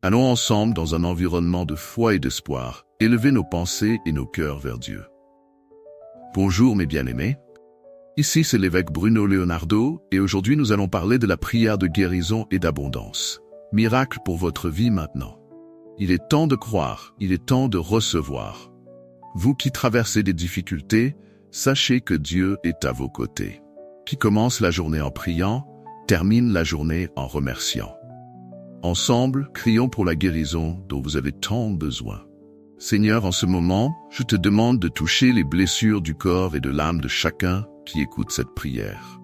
Allons ensemble dans un environnement de foi et d'espoir, élever nos pensées et nos cœurs vers Dieu. Bonjour mes bien-aimés. Ici c'est l'évêque Bruno Leonardo et aujourd'hui nous allons parler de la prière de guérison et d'abondance. Miracle pour votre vie maintenant. Il est temps de croire, il est temps de recevoir. Vous qui traversez des difficultés, sachez que Dieu est à vos côtés. Qui commence la journée en priant, termine la journée en remerciant. Ensemble, crions pour la guérison dont vous avez tant besoin. Seigneur, en ce moment, je te demande de toucher les blessures du corps et de l'âme de chacun qui écoute cette prière.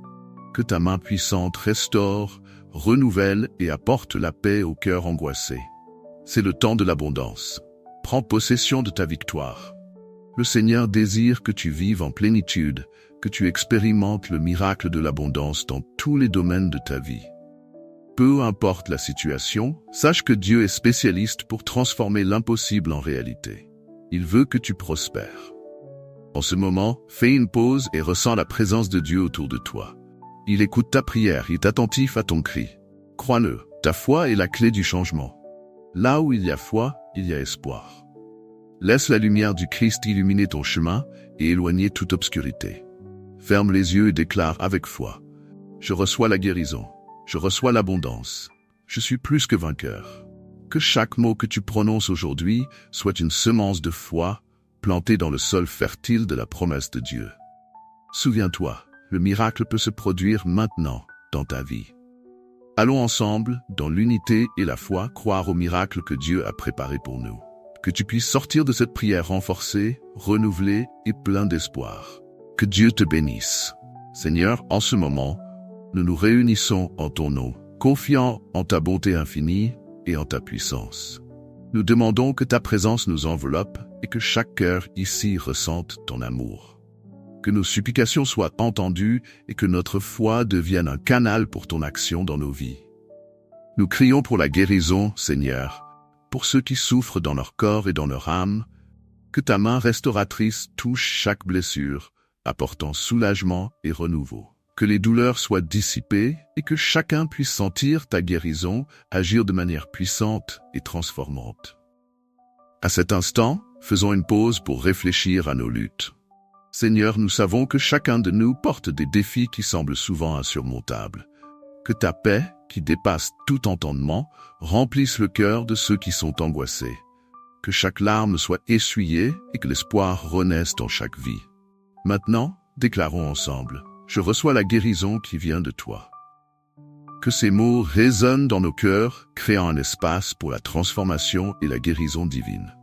Que ta main puissante restaure, renouvelle et apporte la paix au cœur angoissé. C'est le temps de l'abondance. Prends possession de ta victoire. Le Seigneur désire que tu vives en plénitude, que tu expérimentes le miracle de l'abondance dans tous les domaines de ta vie. Peu importe la situation, sache que Dieu est spécialiste pour transformer l'impossible en réalité. Il veut que tu prospères. En ce moment, fais une pause et ressens la présence de Dieu autour de toi. Il écoute ta prière, il est attentif à ton cri. Crois-le, ta foi est la clé du changement. Là où il y a foi, il y a espoir. Laisse la lumière du Christ illuminer ton chemin et éloigner toute obscurité. Ferme les yeux et déclare avec foi. Je reçois la guérison. Je reçois l'abondance. Je suis plus que vainqueur. Que chaque mot que tu prononces aujourd'hui soit une semence de foi plantée dans le sol fertile de la promesse de Dieu. Souviens-toi, le miracle peut se produire maintenant dans ta vie. Allons ensemble, dans l'unité et la foi, croire au miracle que Dieu a préparé pour nous. Que tu puisses sortir de cette prière renforcée, renouvelée et plein d'espoir. Que Dieu te bénisse. Seigneur, en ce moment, nous nous réunissons en ton nom, confiants en ta bonté infinie et en ta puissance. Nous demandons que ta présence nous enveloppe et que chaque cœur ici ressente ton amour. Que nos supplications soient entendues et que notre foi devienne un canal pour ton action dans nos vies. Nous crions pour la guérison, Seigneur, pour ceux qui souffrent dans leur corps et dans leur âme, que ta main restauratrice touche chaque blessure, apportant soulagement et renouveau. Que les douleurs soient dissipées et que chacun puisse sentir ta guérison agir de manière puissante et transformante. À cet instant, faisons une pause pour réfléchir à nos luttes. Seigneur, nous savons que chacun de nous porte des défis qui semblent souvent insurmontables. Que ta paix, qui dépasse tout entendement, remplisse le cœur de ceux qui sont angoissés. Que chaque larme soit essuyée et que l'espoir renaisse dans chaque vie. Maintenant, déclarons ensemble. Je reçois la guérison qui vient de toi. Que ces mots résonnent dans nos cœurs, créant un espace pour la transformation et la guérison divine.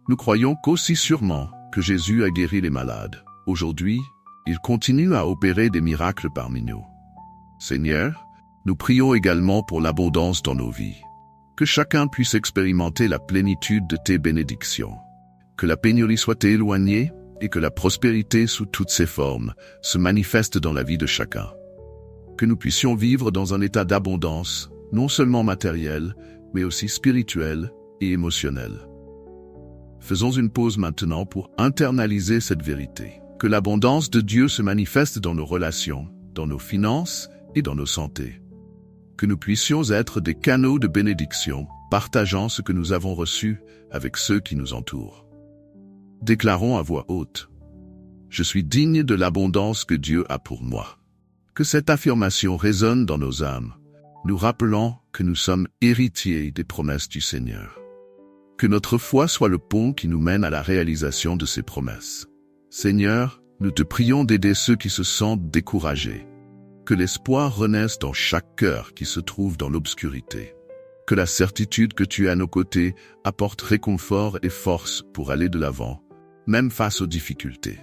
Nous croyons qu'aussi sûrement que Jésus a guéri les malades, aujourd'hui, il continue à opérer des miracles parmi nous. Seigneur, nous prions également pour l'abondance dans nos vies. Que chacun puisse expérimenter la plénitude de tes bénédictions. Que la pénurie soit éloignée et que la prospérité sous toutes ses formes se manifeste dans la vie de chacun. Que nous puissions vivre dans un état d'abondance, non seulement matériel, mais aussi spirituel et émotionnel. Faisons une pause maintenant pour internaliser cette vérité. Que l'abondance de Dieu se manifeste dans nos relations, dans nos finances et dans nos santé. Que nous puissions être des canaux de bénédiction, partageant ce que nous avons reçu avec ceux qui nous entourent. Déclarons à voix haute. Je suis digne de l'abondance que Dieu a pour moi. Que cette affirmation résonne dans nos âmes, nous rappelant que nous sommes héritiers des promesses du Seigneur. Que notre foi soit le pont qui nous mène à la réalisation de ces promesses. Seigneur, nous te prions d'aider ceux qui se sentent découragés. Que l'espoir renaisse dans chaque cœur qui se trouve dans l'obscurité. Que la certitude que tu es à nos côtés apporte réconfort et force pour aller de l'avant, même face aux difficultés.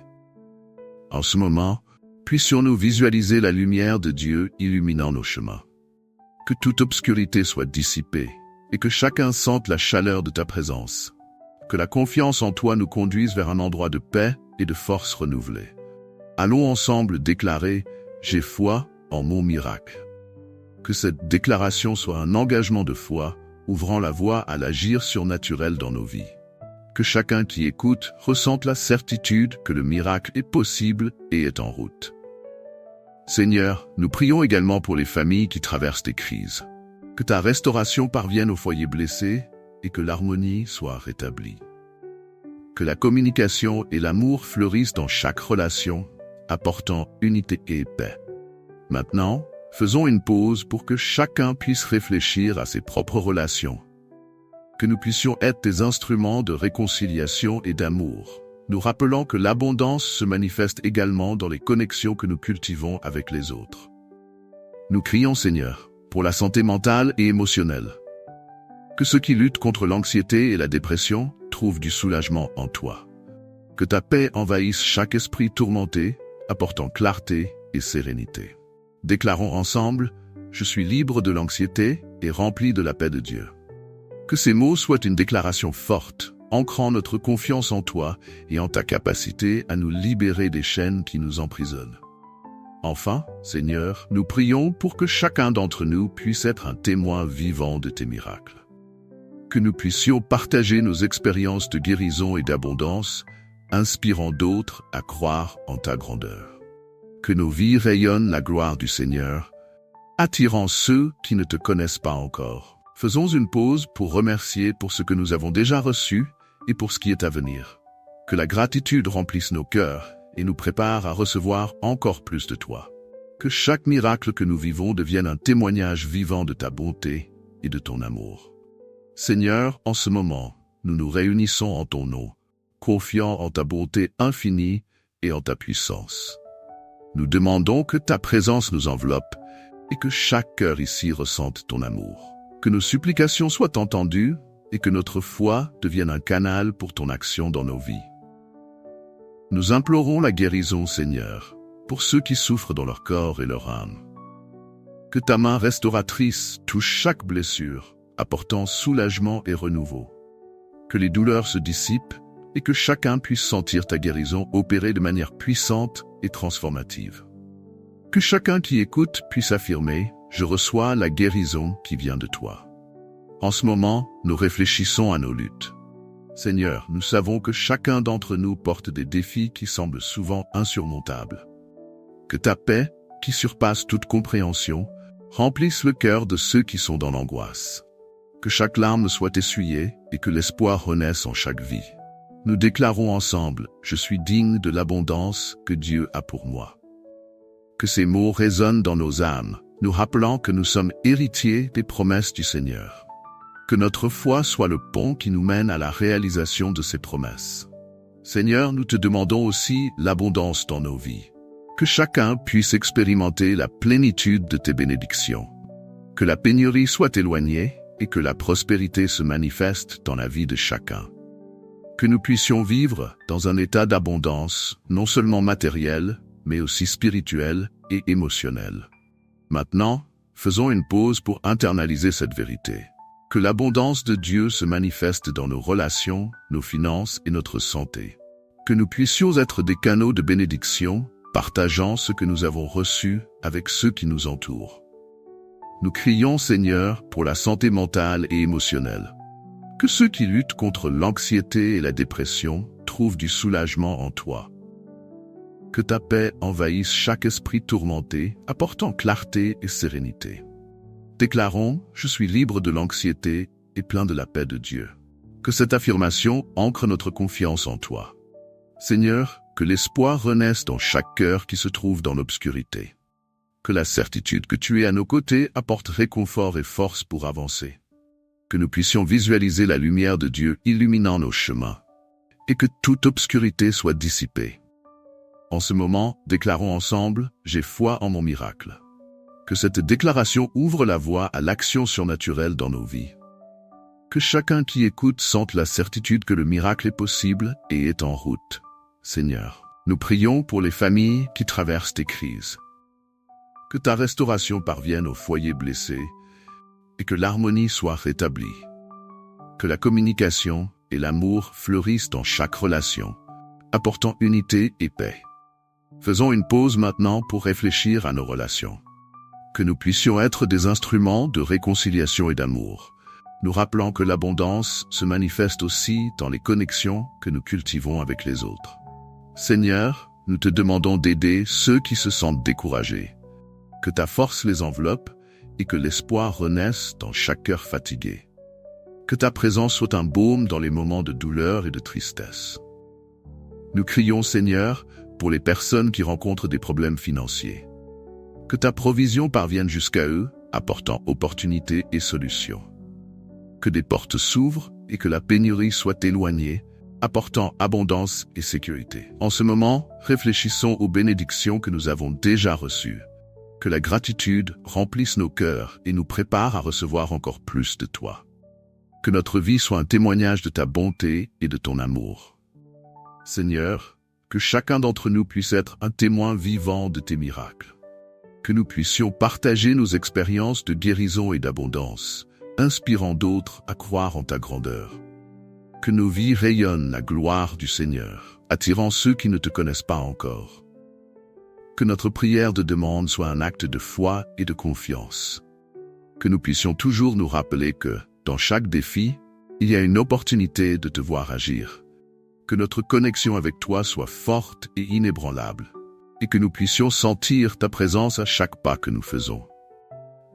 En ce moment, puissions-nous visualiser la lumière de Dieu illuminant nos chemins. Que toute obscurité soit dissipée et que chacun sente la chaleur de ta présence. Que la confiance en toi nous conduise vers un endroit de paix et de force renouvelée. Allons ensemble déclarer « J'ai foi en mon miracle ». Que cette déclaration soit un engagement de foi, ouvrant la voie à l'agir surnaturel dans nos vies. Que chacun qui écoute ressente la certitude que le miracle est possible et est en route. Seigneur, nous prions également pour les familles qui traversent des crises. Que ta restauration parvienne aux foyers blessés et que l'harmonie soit rétablie. Que la communication et l'amour fleurissent dans chaque relation, apportant unité et paix. Maintenant, faisons une pause pour que chacun puisse réfléchir à ses propres relations. Que nous puissions être des instruments de réconciliation et d'amour, nous rappelant que l'abondance se manifeste également dans les connexions que nous cultivons avec les autres. Nous crions Seigneur, pour la santé mentale et émotionnelle. Que ceux qui luttent contre l'anxiété et la dépression trouvent du soulagement en toi. Que ta paix envahisse chaque esprit tourmenté, apportant clarté et sérénité. Déclarons ensemble, je suis libre de l'anxiété et rempli de la paix de Dieu. Que ces mots soient une déclaration forte, ancrant notre confiance en toi et en ta capacité à nous libérer des chaînes qui nous emprisonnent. Enfin, Seigneur, nous prions pour que chacun d'entre nous puisse être un témoin vivant de tes miracles. Que nous puissions partager nos expériences de guérison et d'abondance, inspirant d'autres à croire en ta grandeur. Que nos vies rayonnent la gloire du Seigneur, attirant ceux qui ne te connaissent pas encore. Faisons une pause pour remercier pour ce que nous avons déjà reçu et pour ce qui est à venir. Que la gratitude remplisse nos cœurs et nous prépare à recevoir encore plus de toi. Que chaque miracle que nous vivons devienne un témoignage vivant de ta bonté et de ton amour. Seigneur, en ce moment, nous nous réunissons en ton nom, confiants en ta bonté infinie et en ta puissance. Nous demandons que ta présence nous enveloppe et que chaque cœur ici ressente ton amour. Que nos supplications soient entendues et que notre foi devienne un canal pour ton action dans nos vies. Nous implorons la guérison, Seigneur, pour ceux qui souffrent dans leur corps et leur âme. Que ta main restauratrice touche chaque blessure, apportant soulagement et renouveau. Que les douleurs se dissipent et que chacun puisse sentir ta guérison opérer de manière puissante et transformative. Que chacun qui écoute puisse affirmer « Je reçois la guérison qui vient de toi ». En ce moment, nous réfléchissons à nos luttes. Seigneur, nous savons que chacun d'entre nous porte des défis qui semblent souvent insurmontables. Que ta paix, qui surpasse toute compréhension, remplisse le cœur de ceux qui sont dans l'angoisse. Que chaque larme soit essuyée et que l'espoir renaisse en chaque vie. Nous déclarons ensemble, je suis digne de l'abondance que Dieu a pour moi. Que ces mots résonnent dans nos âmes, nous rappelant que nous sommes héritiers des promesses du Seigneur. Que notre foi soit le pont qui nous mène à la réalisation de ces promesses. Seigneur, nous te demandons aussi l'abondance dans nos vies. Que chacun puisse expérimenter la plénitude de tes bénédictions. Que la pénurie soit éloignée et que la prospérité se manifeste dans la vie de chacun. Que nous puissions vivre dans un état d'abondance, non seulement matériel, mais aussi spirituel et émotionnel. Maintenant, faisons une pause pour internaliser cette vérité. Que l'abondance de Dieu se manifeste dans nos relations, nos finances et notre santé. Que nous puissions être des canaux de bénédiction, partageant ce que nous avons reçu avec ceux qui nous entourent. Nous crions Seigneur pour la santé mentale et émotionnelle. Que ceux qui luttent contre l'anxiété et la dépression trouvent du soulagement en toi. Que ta paix envahisse chaque esprit tourmenté, apportant clarté et sérénité. Déclarons, je suis libre de l'anxiété et plein de la paix de Dieu. Que cette affirmation ancre notre confiance en toi. Seigneur, que l'espoir renaisse dans chaque cœur qui se trouve dans l'obscurité. Que la certitude que tu es à nos côtés apporte réconfort et force pour avancer. Que nous puissions visualiser la lumière de Dieu illuminant nos chemins. Et que toute obscurité soit dissipée. En ce moment, déclarons ensemble, j'ai foi en mon miracle. Que cette déclaration ouvre la voie à l'action surnaturelle dans nos vies. Que chacun qui écoute sente la certitude que le miracle est possible et est en route. Seigneur, nous prions pour les familles qui traversent des crises. Que ta restauration parvienne aux foyers blessés et que l'harmonie soit rétablie. Que la communication et l'amour fleurissent dans chaque relation, apportant unité et paix. Faisons une pause maintenant pour réfléchir à nos relations. Que nous puissions être des instruments de réconciliation et d'amour, nous rappelant que l'abondance se manifeste aussi dans les connexions que nous cultivons avec les autres. Seigneur, nous te demandons d'aider ceux qui se sentent découragés. Que ta force les enveloppe et que l'espoir renaisse dans chaque cœur fatigué. Que ta présence soit un baume dans les moments de douleur et de tristesse. Nous crions, Seigneur, pour les personnes qui rencontrent des problèmes financiers. Que ta provision parvienne jusqu'à eux, apportant opportunités et solutions. Que des portes s'ouvrent et que la pénurie soit éloignée, apportant abondance et sécurité. En ce moment, réfléchissons aux bénédictions que nous avons déjà reçues. Que la gratitude remplisse nos cœurs et nous prépare à recevoir encore plus de toi. Que notre vie soit un témoignage de ta bonté et de ton amour. Seigneur, que chacun d'entre nous puisse être un témoin vivant de tes miracles. Que nous puissions partager nos expériences de guérison et d'abondance, inspirant d'autres à croire en ta grandeur. Que nos vies rayonnent la gloire du Seigneur, attirant ceux qui ne te connaissent pas encore. Que notre prière de demande soit un acte de foi et de confiance. Que nous puissions toujours nous rappeler que, dans chaque défi, il y a une opportunité de te voir agir. Que notre connexion avec toi soit forte et inébranlable, et que nous puissions sentir ta présence à chaque pas que nous faisons.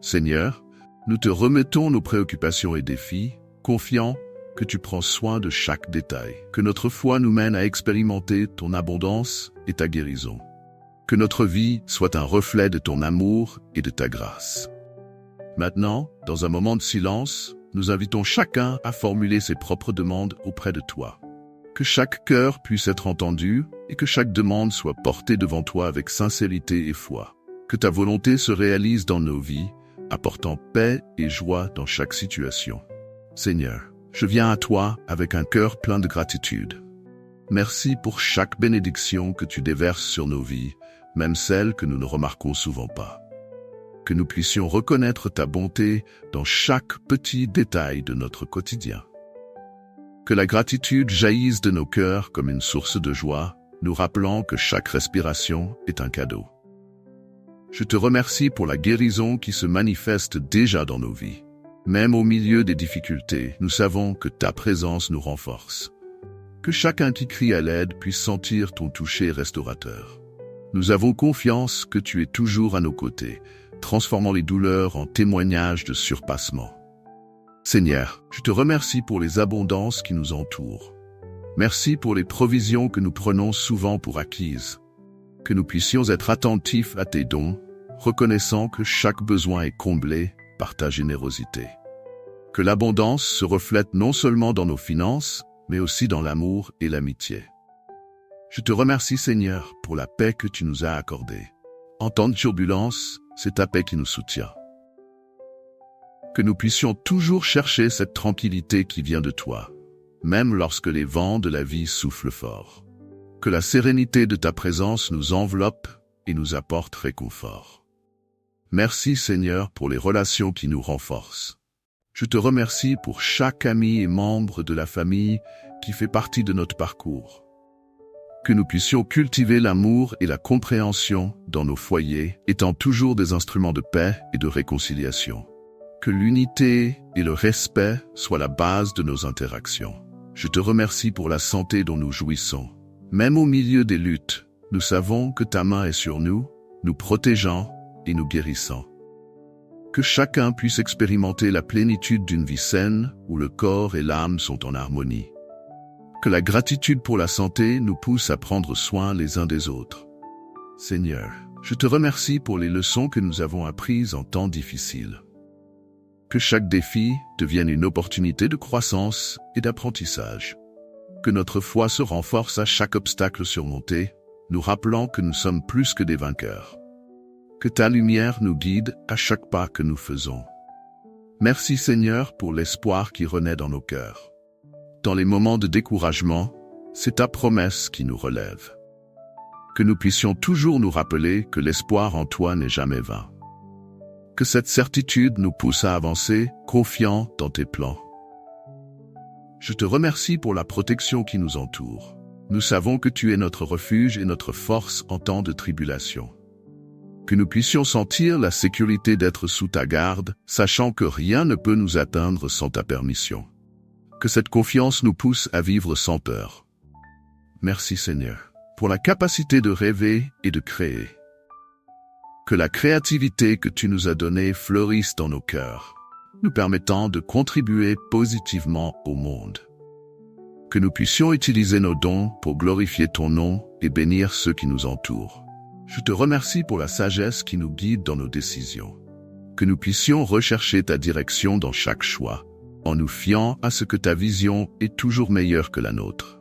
Seigneur, nous te remettons nos préoccupations et défis, confiants que tu prends soin de chaque détail. Que notre foi nous mène à expérimenter ton abondance et ta guérison. Que notre vie soit un reflet de ton amour et de ta grâce. Maintenant, dans un moment de silence, nous invitons chacun à formuler ses propres demandes auprès de toi. Que chaque cœur puisse être entendu et que chaque demande soit portée devant toi avec sincérité et foi. Que ta volonté se réalise dans nos vies, apportant paix et joie dans chaque situation. Seigneur, je viens à toi avec un cœur plein de gratitude. Merci pour chaque bénédiction que tu déverses sur nos vies, même celles que nous ne remarquons souvent pas. Que nous puissions reconnaître ta bonté dans chaque petit détail de notre quotidien. Que la gratitude jaillisse de nos cœurs comme une source de joie, nous rappelant que chaque respiration est un cadeau. Je te remercie pour la guérison qui se manifeste déjà dans nos vies. Même au milieu des difficultés, nous savons que ta présence nous renforce. Que chacun qui crie à l'aide puisse sentir ton toucher restaurateur. Nous avons confiance que tu es toujours à nos côtés, transformant les douleurs en témoignages de surpassement. Seigneur, je te remercie pour les abondances qui nous entourent. Merci pour les provisions que nous prenons souvent pour acquises. Que nous puissions être attentifs à tes dons, reconnaissant que chaque besoin est comblé par ta générosité. Que l'abondance se reflète non seulement dans nos finances, mais aussi dans l'amour et l'amitié. Je te remercie, Seigneur, pour la paix que tu nous as accordée. En temps de turbulence, c'est ta paix qui nous soutient. Que nous puissions toujours chercher cette tranquillité qui vient de toi, même lorsque les vents de la vie soufflent fort. Que la sérénité de ta présence nous enveloppe et nous apporte réconfort. Merci, Seigneur, pour les relations qui nous renforcent. Je te remercie pour chaque ami et membre de la famille qui fait partie de notre parcours. Que nous puissions cultiver l'amour et la compréhension dans nos foyers, étant toujours des instruments de paix et de réconciliation. Que l'unité et le respect soient la base de nos interactions. Je te remercie pour la santé dont nous jouissons. Même au milieu des luttes, nous savons que ta main est sur nous, nous protégeant et nous guérissant. Que chacun puisse expérimenter la plénitude d'une vie saine où le corps et l'âme sont en harmonie. Que la gratitude pour la santé nous pousse à prendre soin les uns des autres. Seigneur, je te remercie pour les leçons que nous avons apprises en temps difficiles. Que chaque défi devienne une opportunité de croissance et d'apprentissage. Que notre foi se renforce à chaque obstacle surmonté, nous rappelant que nous sommes plus que des vainqueurs. Que ta lumière nous guide à chaque pas que nous faisons. Merci Seigneur pour l'espoir qui renaît dans nos cœurs. Dans les moments de découragement, c'est ta promesse qui nous relève. Que nous puissions toujours nous rappeler que l'espoir en toi n'est jamais vain. Que cette certitude nous pousse à avancer, confiants dans tes plans. Je te remercie pour la protection qui nous entoure. Nous savons que tu es notre refuge et notre force en temps de tribulation. Que nous puissions sentir la sécurité d'être sous ta garde, sachant que rien ne peut nous atteindre sans ta permission. Que cette confiance nous pousse à vivre sans peur. Merci Seigneur, pour la capacité de rêver et de créer. Que la créativité que tu nous as donnée fleurisse dans nos cœurs, nous permettant de contribuer positivement au monde. Que nous puissions utiliser nos dons pour glorifier ton nom et bénir ceux qui nous entourent. Je te remercie pour la sagesse qui nous guide dans nos décisions. Que nous puissions rechercher ta direction dans chaque choix, en nous fiant à ce que ta vision est toujours meilleure que la nôtre.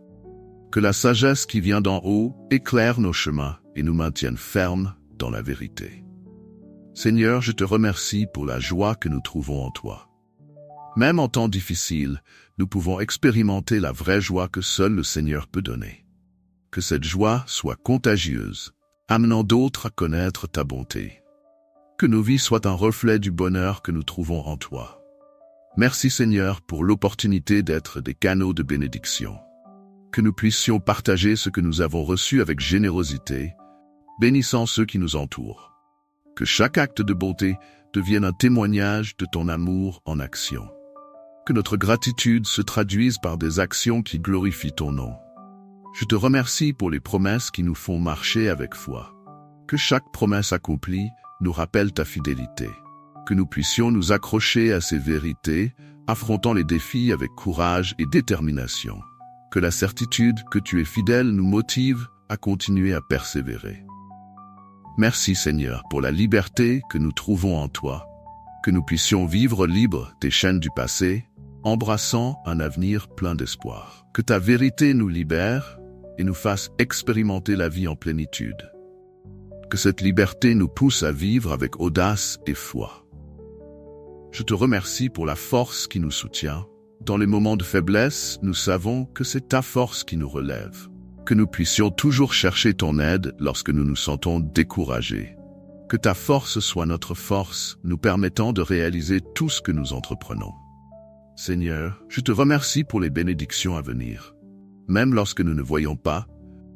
Que la sagesse qui vient d'en haut éclaire nos chemins et nous maintienne fermes dans la vérité. Seigneur, je te remercie pour la joie que nous trouvons en toi. Même en temps difficiles, nous pouvons expérimenter la vraie joie que seul le Seigneur peut donner. Que cette joie soit contagieuse, amenant d'autres à connaître ta bonté. Que nos vies soient un reflet du bonheur que nous trouvons en toi. Merci Seigneur pour l'opportunité d'être des canaux de bénédiction. Que nous puissions partager ce que nous avons reçu avec générosité, bénissant ceux qui nous entourent. Que chaque acte de bonté devienne un témoignage de ton amour en action. Que notre gratitude se traduise par des actions qui glorifient ton nom. Je te remercie pour les promesses qui nous font marcher avec foi. Que chaque promesse accomplie nous rappelle ta fidélité. Que nous puissions nous accrocher à ces vérités, affrontant les défis avec courage et détermination. Que la certitude que tu es fidèle nous motive à continuer à persévérer. Merci Seigneur pour la liberté que nous trouvons en toi. Que nous puissions vivre libres des chaînes du passé, embrassant un avenir plein d'espoir. Que ta vérité nous libère et nous fasse expérimenter la vie en plénitude. Que cette liberté nous pousse à vivre avec audace et foi. Je te remercie pour la force qui nous soutient. Dans les moments de faiblesse, nous savons que c'est ta force qui nous relève. Que nous puissions toujours chercher ton aide lorsque nous nous sentons découragés. Que ta force soit notre force, nous permettant de réaliser tout ce que nous entreprenons. Seigneur, je te remercie pour les bénédictions à venir. Même lorsque nous ne voyons pas,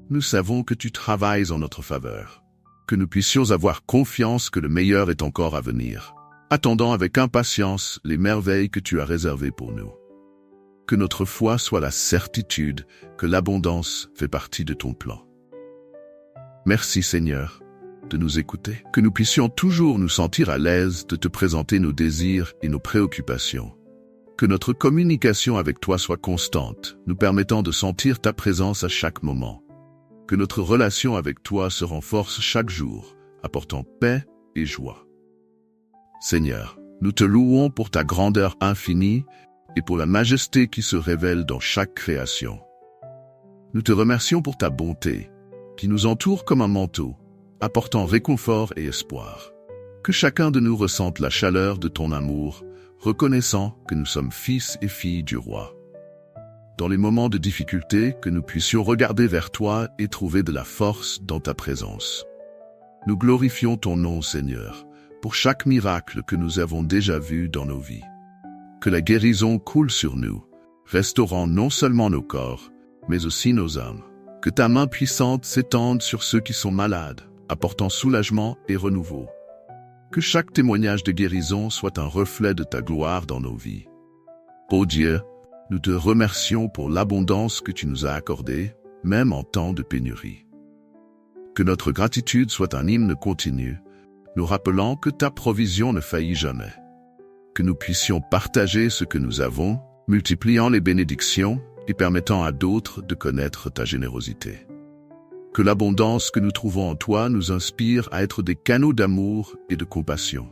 nous savons que tu travailles en notre faveur. Que nous puissions avoir confiance que le meilleur est encore à venir, attendant avec impatience les merveilles que tu as réservées pour nous. Que notre foi soit la certitude que l'abondance fait partie de ton plan. Merci Seigneur de nous écouter. Que nous puissions toujours nous sentir à l'aise de te présenter nos désirs et nos préoccupations. Que notre communication avec toi soit constante, nous permettant de sentir ta présence à chaque moment. Que notre relation avec toi se renforce chaque jour, apportant paix et joie. Seigneur, nous te louons pour ta grandeur infinie et pour la majesté qui se révèle dans chaque création. Nous te remercions pour ta bonté, qui nous entoure comme un manteau, apportant réconfort et espoir. Que chacun de nous ressente la chaleur de ton amour, reconnaissant que nous sommes fils et filles du roi. Dans les moments de difficulté, que nous puissions regarder vers toi et trouver de la force dans ta présence. Nous glorifions ton nom, Seigneur, pour chaque miracle que nous avons déjà vu dans nos vies. Que la guérison coule sur nous, restaurant non seulement nos corps, mais aussi nos âmes. Que ta main puissante s'étende sur ceux qui sont malades, apportant soulagement et renouveau. Que chaque témoignage de guérison soit un reflet de ta gloire dans nos vies. Ô Dieu, nous te remercions pour l'abondance que tu nous as accordée, même en temps de pénurie. Que notre gratitude soit un hymne continu, nous rappelant que ta provision ne faillit jamais. Que nous puissions partager ce que nous avons, multipliant les bénédictions et permettant à d'autres de connaître ta générosité. Que l'abondance que nous trouvons en toi nous inspire à être des canaux d'amour et de compassion.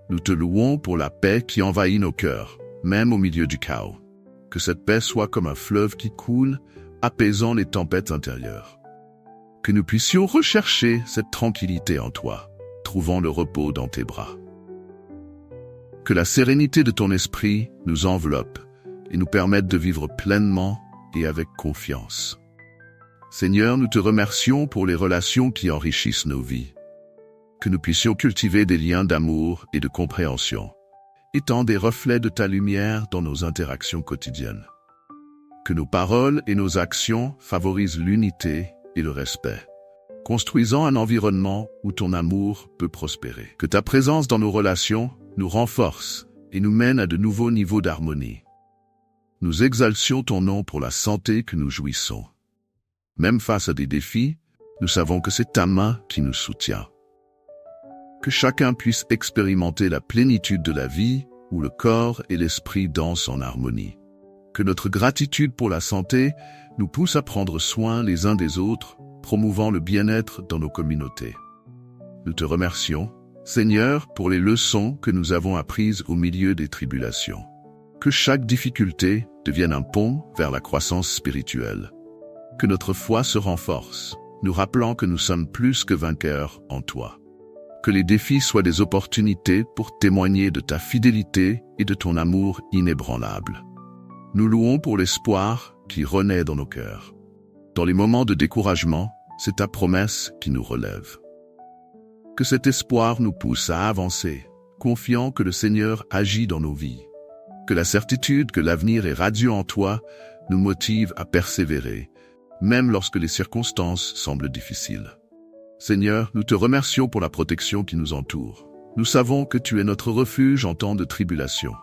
Nous te louons pour la paix qui envahit nos cœurs, même au milieu du chaos. Que cette paix soit comme un fleuve qui coule, apaisant les tempêtes intérieures. Que nous puissions rechercher cette tranquillité en toi, trouvant le repos dans tes bras. Que la sérénité de ton esprit nous enveloppe et nous permette de vivre pleinement et avec confiance. Seigneur, nous te remercions pour les relations qui enrichissent nos vies. Que nous puissions cultiver des liens d'amour et de compréhension, étant des reflets de ta lumière dans nos interactions quotidiennes. Que nos paroles et nos actions favorisent l'unité et le respect, construisant un environnement où ton amour peut prospérer. Que ta présence dans nos relations nous renforce et nous mène à de nouveaux niveaux d'harmonie. Nous exalcions ton nom pour la santé que nous jouissons. Même face à des défis, nous savons que c'est ta main qui nous soutient. Que chacun puisse expérimenter la plénitude de la vie, où le corps et l'esprit dansent en harmonie. Que notre gratitude pour la santé nous pousse à prendre soin les uns des autres, promouvant le bien-être dans nos communautés. Nous te remercions, Seigneur, pour les leçons que nous avons apprises au milieu des tribulations. Que chaque difficulté devienne un pont vers la croissance spirituelle. Que notre foi se renforce, nous rappelant que nous sommes plus que vainqueurs en toi. Que les défis soient des opportunités pour témoigner de ta fidélité et de ton amour inébranlable. Nous louons pour l'espoir qui renaît dans nos cœurs. Dans les moments de découragement, c'est ta promesse qui nous relève. Que cet espoir nous pousse à avancer, confiant que le Seigneur agit dans nos vies. Que la certitude que l'avenir est radieux en toi nous motive à persévérer, même lorsque les circonstances semblent difficiles. Seigneur, nous te remercions pour la protection qui nous entoure. Nous savons que tu es notre refuge en temps de tribulation.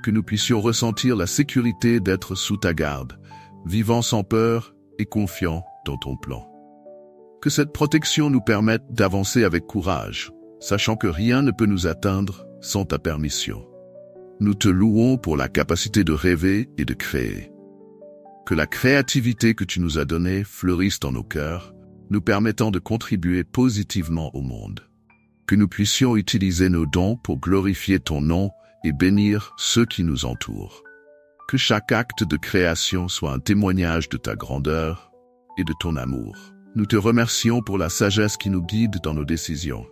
Que nous puissions ressentir la sécurité d'être sous ta garde, vivant sans peur et confiant dans ton plan. Que cette protection nous permette d'avancer avec courage, sachant que rien ne peut nous atteindre sans ta permission. Nous te louons pour la capacité de rêver et de créer. Que la créativité que tu nous as donnée fleurisse dans nos cœurs, nous permettant de contribuer positivement au monde. Que nous puissions utiliser nos dons pour glorifier ton nom et bénir ceux qui nous entourent. Que chaque acte de création soit un témoignage de ta grandeur et de ton amour. Nous te remercions pour la sagesse qui nous guide dans nos décisions.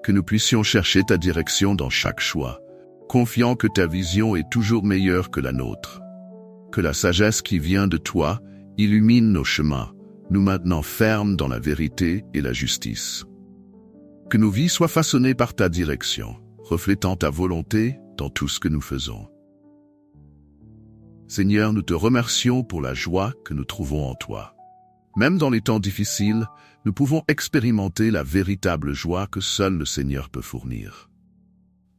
Que nous puissions chercher ta direction dans chaque choix, confiant que ta vision est toujours meilleure que la nôtre. Que la sagesse qui vient de toi illumine nos chemins, nous maintenant fermes dans la vérité et la justice. Que nos vies soient façonnées par ta direction, reflétant ta volonté dans tout ce que nous faisons. Seigneur, nous te remercions pour la joie que nous trouvons en toi. Même dans les temps difficiles, nous pouvons expérimenter la véritable joie que seul le Seigneur peut fournir.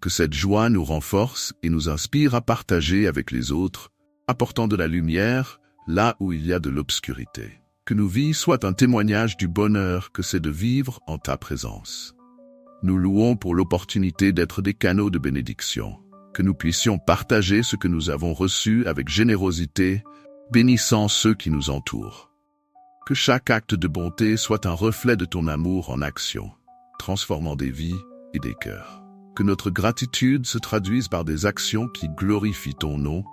Que cette joie nous renforce et nous inspire à partager avec les autres, apportant de la lumière là où il y a de l'obscurité. Que nos vies soient un témoignage du bonheur que c'est de vivre en ta présence. Nous louons pour l'opportunité d'être des canaux de bénédiction, que nous puissions partager ce que nous avons reçu avec générosité, bénissant ceux qui nous entourent. Que chaque acte de bonté soit un reflet de ton amour en action, transformant des vies et des cœurs. Que notre gratitude se traduise par des actions qui glorifient ton nom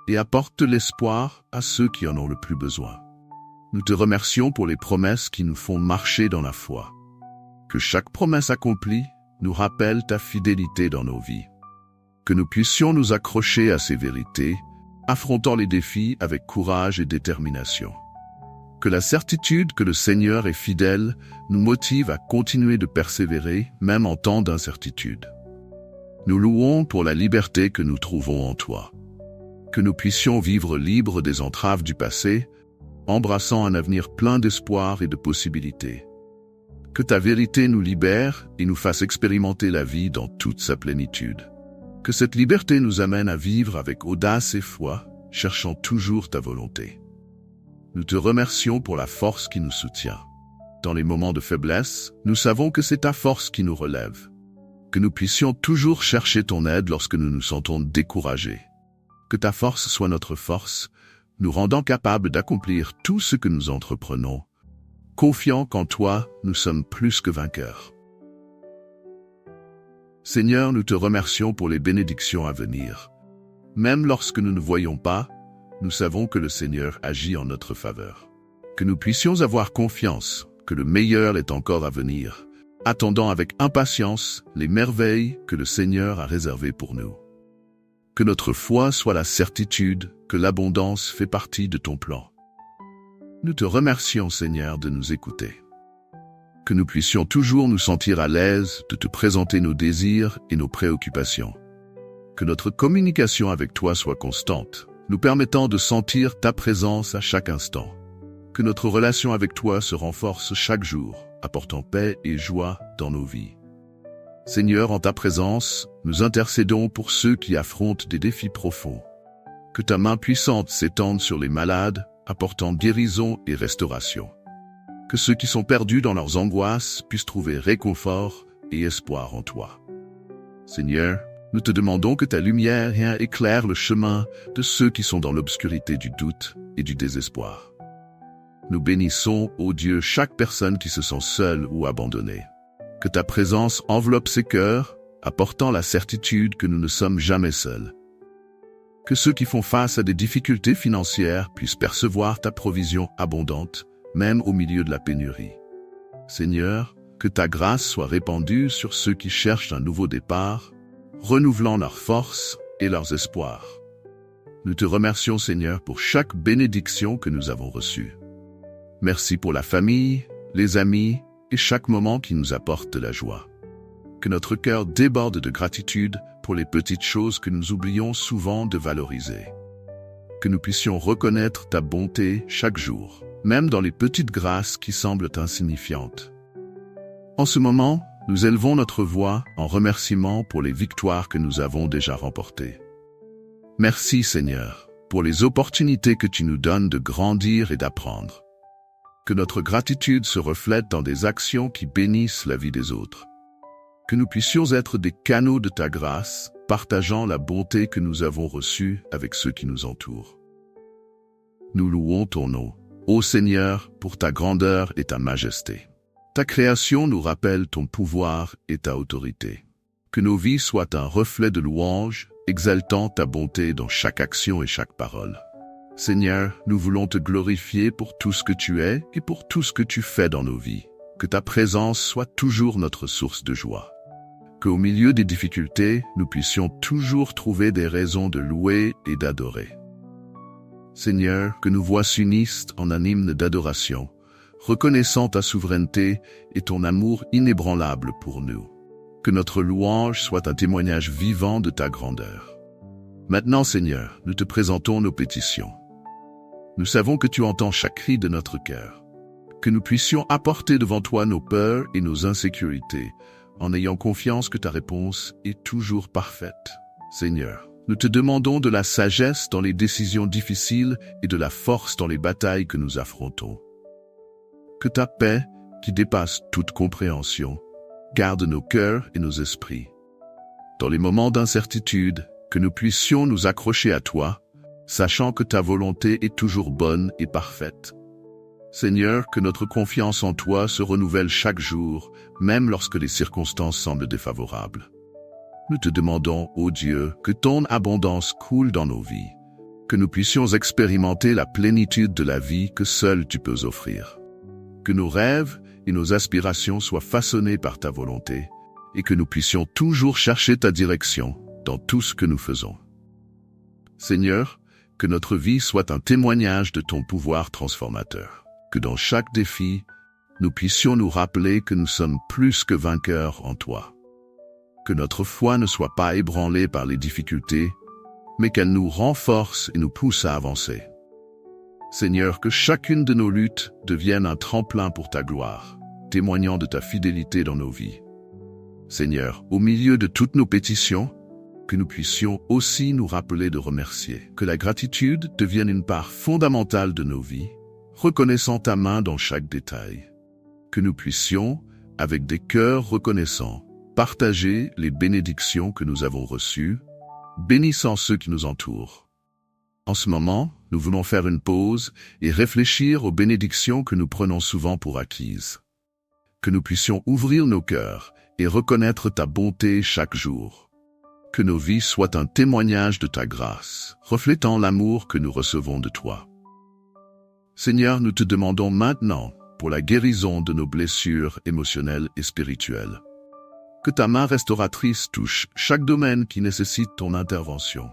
et apportent de l'espoir à ceux qui en ont le plus besoin. Nous te remercions pour les promesses qui nous font marcher dans la foi. Que chaque promesse accomplie nous rappelle ta fidélité dans nos vies. Que nous puissions nous accrocher à ces vérités, affrontant les défis avec courage et détermination. Que la certitude que le Seigneur est fidèle nous motive à continuer de persévérer, même en temps d'incertitude. Nous louons pour la liberté que nous trouvons en toi. Que nous puissions vivre libres des entraves du passé, embrassant un avenir plein d'espoir et de possibilités. Que ta vérité nous libère et nous fasse expérimenter la vie dans toute sa plénitude. Que cette liberté nous amène à vivre avec audace et foi, cherchant toujours ta volonté. Nous te remercions pour la force qui nous soutient. Dans les moments de faiblesse, nous savons que c'est ta force qui nous relève. Que nous puissions toujours chercher ton aide lorsque nous nous sentons découragés. Que ta force soit notre force, nous rendant capables d'accomplir tout ce que nous entreprenons, confiant qu'en toi, nous sommes plus que vainqueurs. Seigneur, nous te remercions pour les bénédictions à venir. Même lorsque nous ne voyons pas, nous savons que le Seigneur agit en notre faveur. Que nous puissions avoir confiance que le meilleur est encore à venir, attendant avec impatience les merveilles que le Seigneur a réservées pour nous. Que notre foi soit la certitude que l'abondance fait partie de ton plan. Nous te remercions, Seigneur, de nous écouter. Que nous puissions toujours nous sentir à l'aise de te présenter nos désirs et nos préoccupations. Que notre communication avec toi soit constante, nous permettant de sentir ta présence à chaque instant. Que notre relation avec toi se renforce chaque jour, apportant paix et joie dans nos vies. Seigneur, en ta présence, nous intercédons pour ceux qui affrontent des défis profonds. Que ta main puissante s'étende sur les malades, apportant guérison et restauration. Que ceux qui sont perdus dans leurs angoisses puissent trouver réconfort et espoir en toi. Seigneur, nous te demandons que ta lumière éclaire le chemin de ceux qui sont dans l'obscurité du doute et du désespoir. Nous bénissons, ô Dieu, chaque personne qui se sent seule ou abandonnée. Que ta présence enveloppe ses cœurs, apportant la certitude que nous ne sommes jamais seuls. Que ceux qui font face à des difficultés financières puissent percevoir ta provision abondante, même au milieu de la pénurie. Seigneur, que ta grâce soit répandue sur ceux qui cherchent un nouveau départ, renouvelant leurs forces et leurs espoirs. Nous te remercions, Seigneur, pour chaque bénédiction que nous avons reçue. Merci pour la famille, les amis et chaque moment qui nous apporte de la joie. Que notre cœur déborde de gratitude pour les petites choses que nous oublions souvent de valoriser. Que nous puissions reconnaître ta bonté chaque jour, même dans les petites grâces qui semblent insignifiantes. En ce moment, nous élevons notre voix en remerciement pour les victoires que nous avons déjà remportées. Merci Seigneur, pour les opportunités que tu nous donnes de grandir et d'apprendre. Que notre gratitude se reflète dans des actions qui bénissent la vie des autres. Que nous puissions être des canaux de ta grâce, partageant la bonté que nous avons reçue avec ceux qui nous entourent. Nous louons ton nom, ô Seigneur, pour ta grandeur et ta majesté. Ta création nous rappelle ton pouvoir et ta autorité. Que nos vies soient un reflet de louange, exaltant ta bonté dans chaque action et chaque parole. Seigneur, nous voulons te glorifier pour tout ce que tu es et pour tout ce que tu fais dans nos vies. Que ta présence soit toujours notre source de joie. Qu'au milieu des difficultés, nous puissions toujours trouver des raisons de louer et d'adorer. Seigneur, que nos voix s'unissent en un hymne d'adoration, reconnaissant ta souveraineté et ton amour inébranlable pour nous. Que notre louange soit un témoignage vivant de ta grandeur. Maintenant, Seigneur, nous te présentons nos pétitions. Nous savons que tu entends chaque cri de notre cœur. Que nous puissions apporter devant toi nos peurs et nos insécurités, en ayant confiance que ta réponse est toujours parfaite. Seigneur, nous te demandons de la sagesse dans les décisions difficiles et de la force dans les batailles que nous affrontons. Que ta paix, qui dépasse toute compréhension, garde nos cœurs et nos esprits. Dans les moments d'incertitude, que nous puissions nous accrocher à toi, sachant que ta volonté est toujours bonne et parfaite. Seigneur, que notre confiance en toi se renouvelle chaque jour, même lorsque les circonstances semblent défavorables. Nous te demandons, ô Dieu, que ton abondance coule dans nos vies, que nous puissions expérimenter la plénitude de la vie que seul tu peux offrir. Que nos rêves et nos aspirations soient façonnés par ta volonté, et que nous puissions toujours chercher ta direction dans tout ce que nous faisons. Seigneur, que notre vie soit un témoignage de ton pouvoir transformateur. Que dans chaque défi, nous puissions nous rappeler que nous sommes plus que vainqueurs en toi. Que notre foi ne soit pas ébranlée par les difficultés, mais qu'elle nous renforce et nous pousse à avancer. Seigneur, que chacune de nos luttes devienne un tremplin pour ta gloire, témoignant de ta fidélité dans nos vies. Seigneur, au milieu de toutes nos pétitions, que nous puissions aussi nous rappeler de remercier. Que la gratitude devienne une part fondamentale de nos vies, reconnaissant ta main dans chaque détail. Que nous puissions, avec des cœurs reconnaissants, partager les bénédictions que nous avons reçues, bénissant ceux qui nous entourent. En ce moment, nous voulons faire une pause et réfléchir aux bénédictions que nous prenons souvent pour acquises. Que nous puissions ouvrir nos cœurs et reconnaître ta bonté chaque jour. Que nos vies soient un témoignage de ta grâce, reflétant l'amour que nous recevons de toi. Seigneur, nous te demandons maintenant pour la guérison de nos blessures émotionnelles et spirituelles. Que ta main restauratrice touche chaque domaine qui nécessite ton intervention.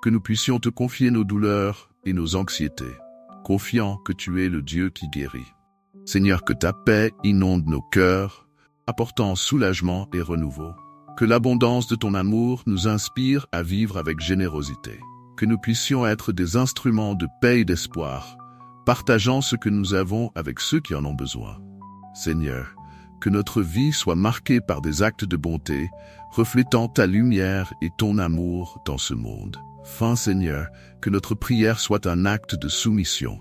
Que nous puissions te confier nos douleurs et nos anxiétés, confiant que tu es le Dieu qui guérit. Seigneur, que ta paix inonde nos cœurs, apportant soulagement et renouveau. Que l'abondance de ton amour nous inspire à vivre avec générosité. Que nous puissions être des instruments de paix et d'espoir, partageant ce que nous avons avec ceux qui en ont besoin. Seigneur, que notre vie soit marquée par des actes de bonté, reflétant ta lumière et ton amour dans ce monde. Enfin, Seigneur, que notre prière soit un acte de soumission.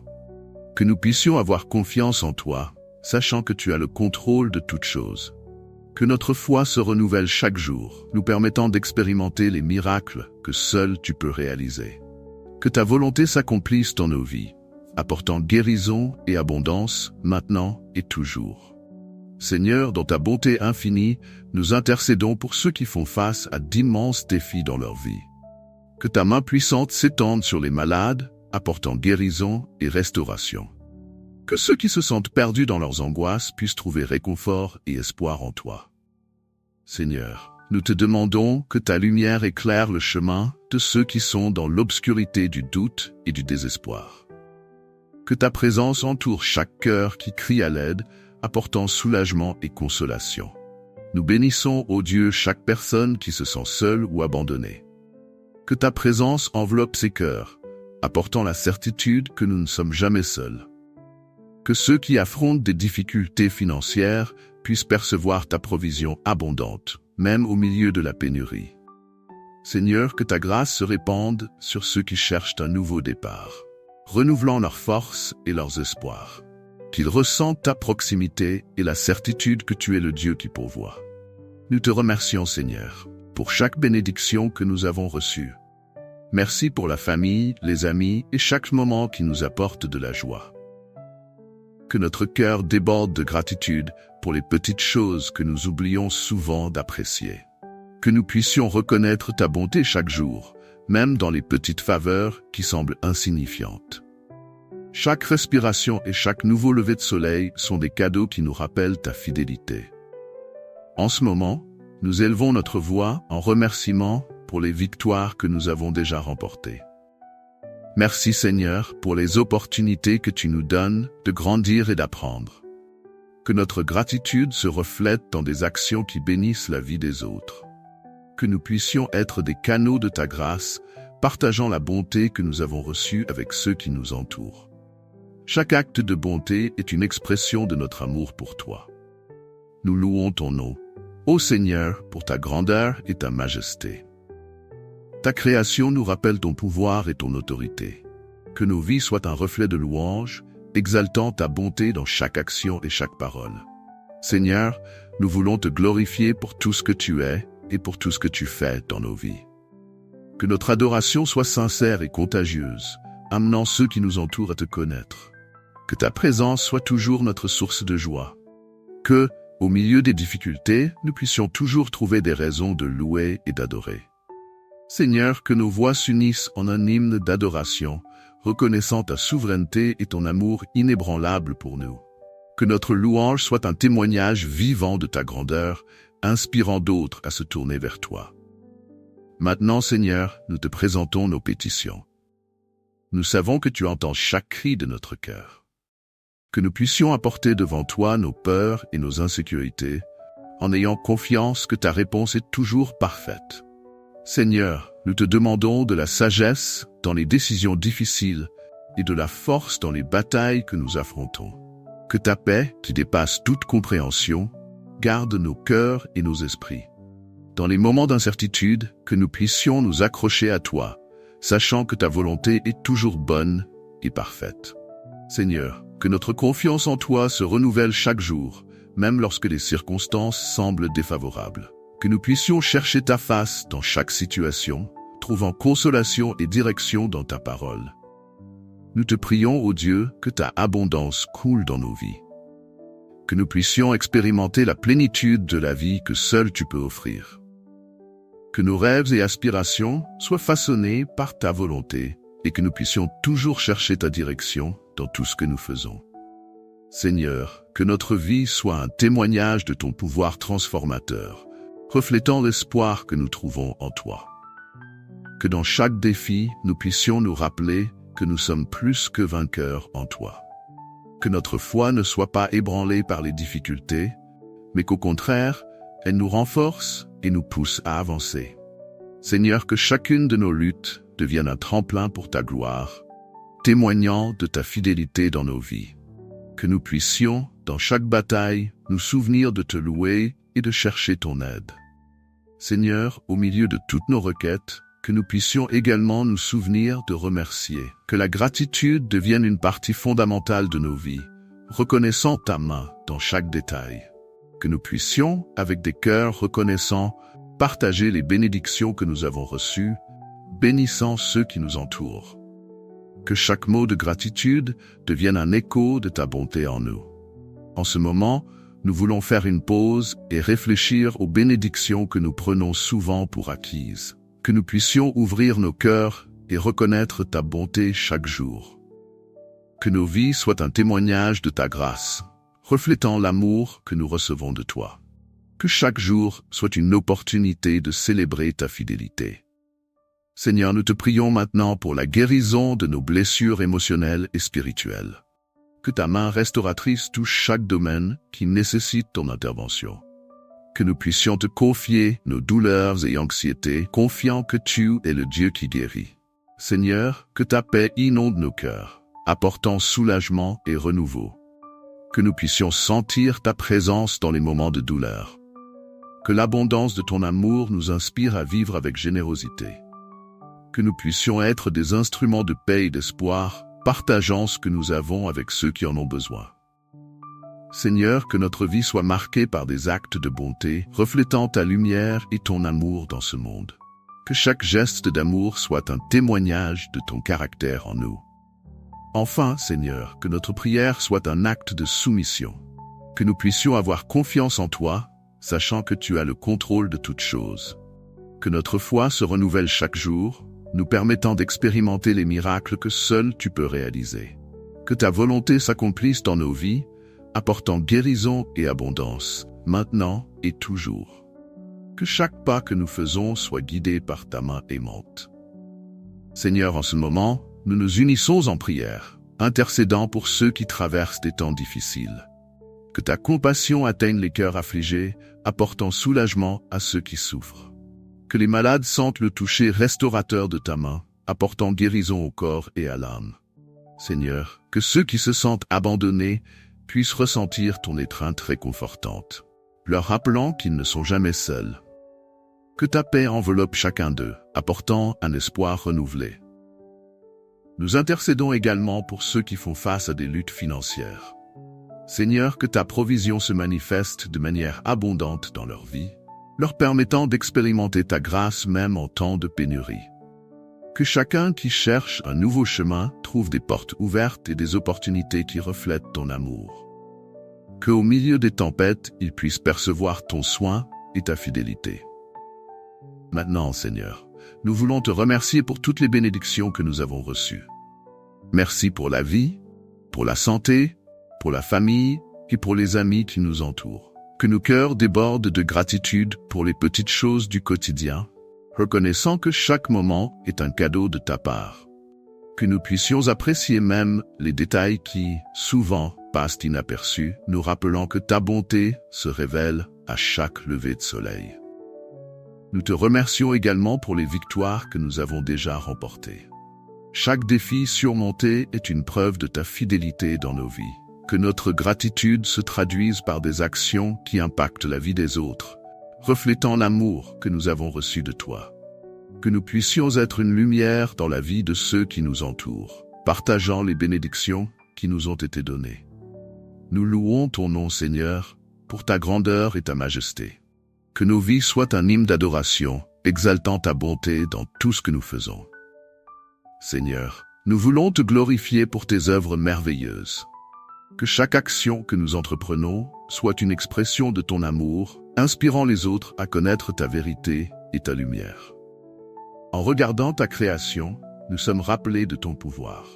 Que nous puissions avoir confiance en toi, sachant que tu as le contrôle de toutes choses. Que notre foi se renouvelle chaque jour, nous permettant d'expérimenter les miracles que seul tu peux réaliser. Que ta volonté s'accomplisse dans nos vies, apportant guérison et abondance maintenant et toujours. Seigneur, dans ta bonté infinie, nous intercédons pour ceux qui font face à d'immenses défis dans leur vie. Que ta main puissante s'étende sur les malades, apportant guérison et restauration. Que ceux qui se sentent perdus dans leurs angoisses puissent trouver réconfort et espoir en toi. Seigneur, nous te demandons que ta lumière éclaire le chemin de ceux qui sont dans l'obscurité du doute et du désespoir. Que ta présence entoure chaque cœur qui crie à l'aide, apportant soulagement et consolation. Nous bénissons, ô Dieu, chaque personne qui se sent seule ou abandonnée. Que ta présence enveloppe ces cœurs, apportant la certitude que nous ne sommes jamais seuls. Que ceux qui affrontent des difficultés financières puissent percevoir ta provision abondante, même au milieu de la pénurie. Seigneur, que ta grâce se répande sur ceux qui cherchent un nouveau départ, renouvelant leurs forces et leurs espoirs. Qu'ils ressentent ta proximité et la certitude que tu es le Dieu qui pourvoit. Nous te remercions, Seigneur, pour chaque bénédiction que nous avons reçue. Merci pour la famille, les amis et chaque moment qui nous apporte de la joie. Que notre cœur déborde de gratitude pour les petites choses que nous oublions souvent d'apprécier. Que nous puissions reconnaître ta bonté chaque jour, même dans les petites faveurs qui semblent insignifiantes. Chaque respiration et chaque nouveau lever de soleil sont des cadeaux qui nous rappellent ta fidélité. En ce moment, nous élevons notre voix en remerciement pour les victoires que nous avons déjà remportées. Merci Seigneur pour les opportunités que tu nous donnes de grandir et d'apprendre. Que notre gratitude se reflète dans des actions qui bénissent la vie des autres. Que nous puissions être des canaux de ta grâce, partageant la bonté que nous avons reçue avec ceux qui nous entourent. Chaque acte de bonté est une expression de notre amour pour toi. Nous louons ton nom, ô Seigneur, pour ta grandeur et ta majesté. Ta création nous rappelle ton pouvoir et ton autorité. Que nos vies soient un reflet de louange, exaltant ta bonté dans chaque action et chaque parole. Seigneur, nous voulons te glorifier pour tout ce que tu es et pour tout ce que tu fais dans nos vies. Que notre adoration soit sincère et contagieuse, amenant ceux qui nous entourent à te connaître. Que ta présence soit toujours notre source de joie. Que, au milieu des difficultés, nous puissions toujours trouver des raisons de louer et d'adorer. Seigneur, que nos voix s'unissent en un hymne d'adoration, reconnaissant ta souveraineté et ton amour inébranlable pour nous. Que notre louange soit un témoignage vivant de ta grandeur, inspirant d'autres à se tourner vers toi. Maintenant, Seigneur, nous te présentons nos pétitions. Nous savons que tu entends chaque cri de notre cœur. Que nous puissions apporter devant toi nos peurs et nos insécurités, en ayant confiance que ta réponse est toujours parfaite. Seigneur, nous te demandons de la sagesse dans les décisions difficiles et de la force dans les batailles que nous affrontons. Que ta paix, qui dépasse toute compréhension, garde nos cœurs et nos esprits. Dans les moments d'incertitude, que nous puissions nous accrocher à toi, sachant que ta volonté est toujours bonne et parfaite. Seigneur, que notre confiance en toi se renouvelle chaque jour, même lorsque les circonstances semblent défavorables. Que nous puissions chercher ta face dans chaque situation, trouvant consolation et direction dans ta parole. Nous te prions, ô Dieu, que ta abondance coule dans nos vies. Que nous puissions expérimenter la plénitude de la vie que seul tu peux offrir. Que nos rêves et aspirations soient façonnés par ta volonté et que nous puissions toujours chercher ta direction dans tout ce que nous faisons. Seigneur, que notre vie soit un témoignage de ton pouvoir transformateur, reflétant l'espoir que nous trouvons en toi. Que dans chaque défi, nous puissions nous rappeler que nous sommes plus que vainqueurs en toi. Que notre foi ne soit pas ébranlée par les difficultés, mais qu'au contraire, elle nous renforce et nous pousse à avancer. Seigneur, que chacune de nos luttes devienne un tremplin pour ta gloire, témoignant de ta fidélité dans nos vies. Que nous puissions, dans chaque bataille, nous souvenir de te louer et de chercher ton aide. Seigneur, au milieu de toutes nos requêtes, que nous puissions également nous souvenir de remercier. Que la gratitude devienne une partie fondamentale de nos vies, reconnaissant ta main dans chaque détail. que nous puissions, avec des cœurs reconnaissants, partager les bénédictions que nous avons reçues, bénissant ceux qui nous entourent. Que chaque mot de gratitude devienne un écho de ta bonté en nous. En ce moment, nous voulons faire une pause et réfléchir aux bénédictions que nous prenons souvent pour acquises. Que nous puissions ouvrir nos cœurs et reconnaître ta bonté chaque jour. Que nos vies soient un témoignage de ta grâce, reflétant l'amour que nous recevons de toi. Que chaque jour soit une opportunité de célébrer ta fidélité. Seigneur, nous te prions maintenant pour la guérison de nos blessures émotionnelles et spirituelles. Que ta main restauratrice touche chaque domaine qui nécessite ton intervention. Que nous puissions te confier nos douleurs et anxiétés, confiant que tu es le Dieu qui guérit. Seigneur, que ta paix inonde nos cœurs, apportant soulagement et renouveau. Que nous puissions sentir ta présence dans les moments de douleur. Que l'abondance de ton amour nous inspire à vivre avec générosité. Que nous puissions être des instruments de paix et d'espoir, partageant ce que nous avons avec ceux qui en ont besoin. Seigneur, que notre vie soit marquée par des actes de bonté, reflétant ta lumière et ton amour dans ce monde. Que chaque geste d'amour soit un témoignage de ton caractère en nous. Enfin, Seigneur, que notre prière soit un acte de soumission. Que nous puissions avoir confiance en toi, sachant que tu as le contrôle de toutes choses. Que notre foi se renouvelle chaque jour, nous permettant d'expérimenter les miracles que seul tu peux réaliser. Que ta volonté s'accomplisse dans nos vies, apportant guérison et abondance, maintenant et toujours. Que chaque pas que nous faisons soit guidé par ta main aimante. Seigneur, en ce moment, nous nous unissons en prière, intercédant pour ceux qui traversent des temps difficiles. Que ta compassion atteigne les cœurs affligés, apportant soulagement à ceux qui souffrent. Que les malades sentent le toucher restaurateur de ta main, apportant guérison au corps et à l'âme. Seigneur, que ceux qui se sentent abandonnés puissent ressentir ton étreinte réconfortante, leur rappelant qu'ils ne sont jamais seuls. Que ta paix enveloppe chacun d'eux, apportant un espoir renouvelé. Nous intercédons également pour ceux qui font face à des luttes financières. Seigneur, que ta provision se manifeste de manière abondante dans leur vie, leur permettant d'expérimenter ta grâce même en temps de pénurie. Que chacun qui cherche un nouveau chemin trouve des portes ouvertes et des opportunités qui reflètent ton amour. Que au milieu des tempêtes, ils puissent percevoir ton soin et ta fidélité. Maintenant, Seigneur, nous voulons te remercier pour toutes les bénédictions que nous avons reçues. Merci pour la vie, pour la santé, pour la famille et pour les amis qui nous entourent. Que nos cœurs débordent de gratitude pour les petites choses du quotidien, reconnaissant que chaque moment est un cadeau de ta part. Que nous puissions apprécier même les détails qui, souvent, passent inaperçus, nous rappelant que ta bonté se révèle à chaque lever de soleil. Nous te remercions également pour les victoires que nous avons déjà remportées. Chaque défi surmonté est une preuve de ta fidélité dans nos vies. Que notre gratitude se traduise par des actions qui impactent la vie des autres, reflétant l'amour que nous avons reçu de toi. Que nous puissions être une lumière dans la vie de ceux qui nous entourent, partageant les bénédictions qui nous ont été données. Nous louons ton nom, Seigneur, pour ta grandeur et ta majesté. Que nos vies soient un hymne d'adoration, exaltant ta bonté dans tout ce que nous faisons. Seigneur, nous voulons te glorifier pour tes œuvres merveilleuses. Que chaque action que nous entreprenons soit une expression de ton amour, inspirant les autres à connaître ta vérité et ta lumière. En regardant ta création, nous sommes rappelés de ton pouvoir.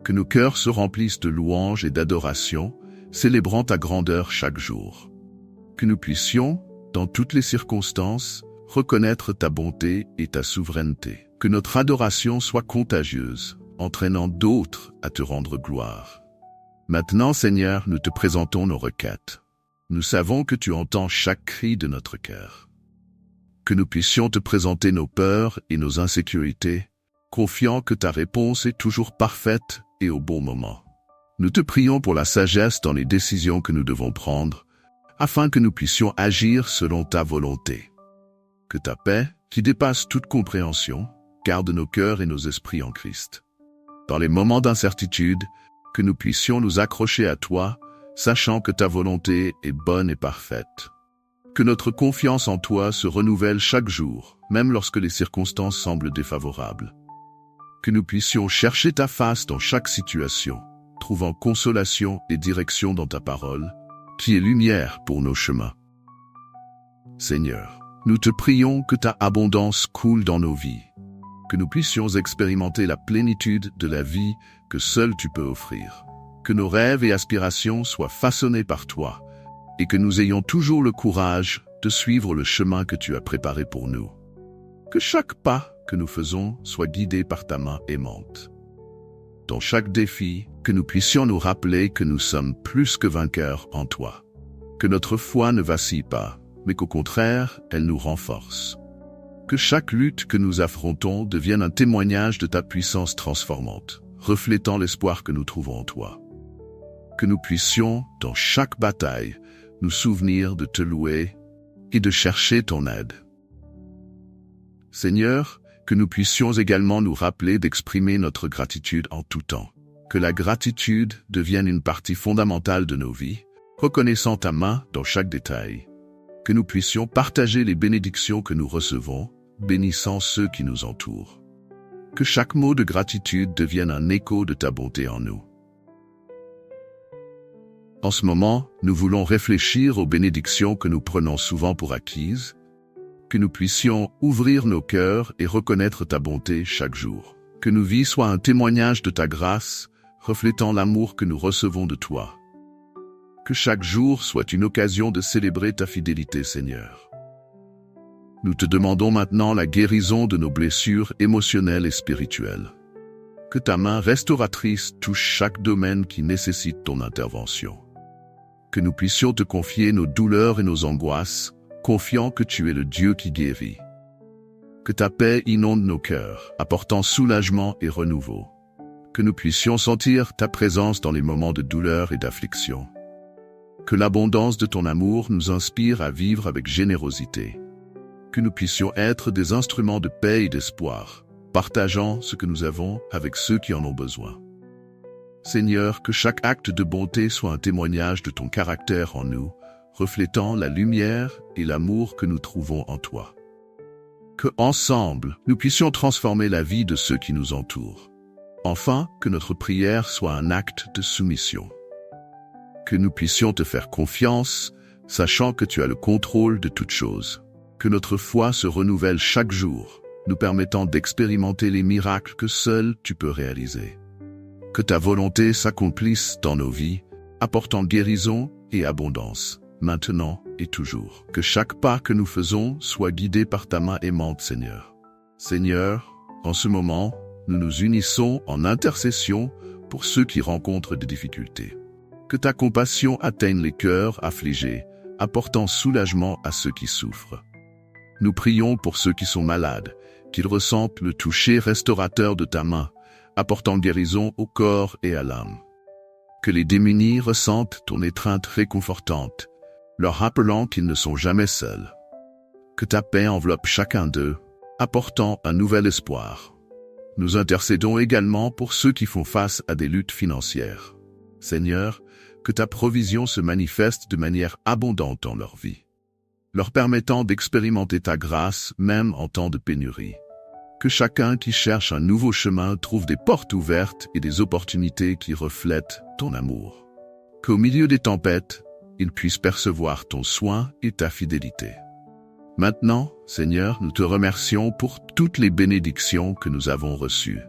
Que nos cœurs se remplissent de louanges et d'adoration, célébrant ta grandeur chaque jour. Que nous puissions, dans toutes les circonstances, reconnaître ta bonté et ta souveraineté. Que notre adoration soit contagieuse, entraînant d'autres à te rendre gloire. Maintenant, Seigneur, nous te présentons nos requêtes. Nous savons que tu entends chaque cri de notre cœur. Que nous puissions te présenter nos peurs et nos insécurités, confiant que ta réponse est toujours parfaite et au bon moment. Nous te prions pour la sagesse dans les décisions que nous devons prendre, afin que nous puissions agir selon ta volonté. Que ta paix, qui dépasse toute compréhension, garde nos cœurs et nos esprits en Christ. Dans les moments d'incertitude, que nous puissions nous accrocher à toi, sachant que ta volonté est bonne et parfaite. Que notre confiance en toi se renouvelle chaque jour, même lorsque les circonstances semblent défavorables. Que nous puissions chercher ta face dans chaque situation, trouvant consolation et direction dans ta parole, qui est lumière pour nos chemins. Seigneur, nous te prions que ta abondance coule dans nos vies, que nous puissions expérimenter la plénitude de la vie que seul tu peux offrir, que nos rêves et aspirations soient façonnés par toi, et que nous ayons toujours le courage de suivre le chemin que tu as préparé pour nous. Que chaque pas que nous faisons soit guidé par ta main aimante. Dans chaque défi, que nous puissions nous rappeler que nous sommes plus que vainqueurs en toi. Que notre foi ne vacille pas, mais qu'au contraire, elle nous renforce. Que chaque lutte que nous affrontons devienne un témoignage de ta puissance transformante, reflétant l'espoir que nous trouvons en toi. Que nous puissions, dans chaque bataille, nous souvenir de te louer et de chercher ton aide. Seigneur, que nous puissions également nous rappeler d'exprimer notre gratitude en tout temps. Que la gratitude devienne une partie fondamentale de nos vies, reconnaissant ta main dans chaque détail. Que nous puissions partager les bénédictions que nous recevons, bénissant ceux qui nous entourent. Que chaque mot de gratitude devienne un écho de ta bonté en nous. En ce moment, nous voulons réfléchir aux bénédictions que nous prenons souvent pour acquises, que nous puissions ouvrir nos cœurs et reconnaître ta bonté chaque jour. Que nos vies soient un témoignage de ta grâce, reflétant l'amour que nous recevons de toi. Que chaque jour soit une occasion de célébrer ta fidélité, Seigneur. Nous te demandons maintenant la guérison de nos blessures émotionnelles et spirituelles. Que ta main restauratrice touche chaque domaine qui nécessite ton intervention. Que nous puissions te confier nos douleurs et nos angoisses, confiant que tu es le Dieu qui guérit. Que ta paix inonde nos cœurs, apportant soulagement et renouveau. Que nous puissions sentir ta présence dans les moments de douleur et d'affliction. Que l'abondance de ton amour nous inspire à vivre avec générosité. Que nous puissions être des instruments de paix et d'espoir, partageant ce que nous avons avec ceux qui en ont besoin. Seigneur, que chaque acte de bonté soit un témoignage de ton caractère en nous, reflétant la lumière et l'amour que nous trouvons en toi. Que, ensemble, nous puissions transformer la vie de ceux qui nous entourent. Enfin, que notre prière soit un acte de soumission. Que nous puissions te faire confiance, sachant que tu as le contrôle de toutes choses. Que notre foi se renouvelle chaque jour, nous permettant d'expérimenter les miracles que seul tu peux réaliser. Que ta volonté s'accomplisse dans nos vies, apportant guérison et abondance, maintenant et toujours. Que chaque pas que nous faisons soit guidé par ta main aimante, Seigneur. Seigneur, en ce moment, nous nous unissons en intercession pour ceux qui rencontrent des difficultés. Que ta compassion atteigne les cœurs affligés, apportant soulagement à ceux qui souffrent. Nous prions pour ceux qui sont malades, qu'ils ressentent le toucher restaurateur de ta main, apportant guérison au corps et à l'âme. Que les démunis ressentent ton étreinte réconfortante, leur rappelant qu'ils ne sont jamais seuls. Que ta paix enveloppe chacun d'eux, apportant un nouvel espoir. Nous intercédons également pour ceux qui font face à des luttes financières. Seigneur, que ta provision se manifeste de manière abondante dans leur vie, leur permettant d'expérimenter ta grâce même en temps de pénurie. Que chacun qui cherche un nouveau chemin trouve des portes ouvertes et des opportunités qui reflètent ton amour. Qu'au milieu des tempêtes, ils puissent percevoir ton soin et ta fidélité. Maintenant, Seigneur, nous te remercions pour toutes les bénédictions que nous avons reçues.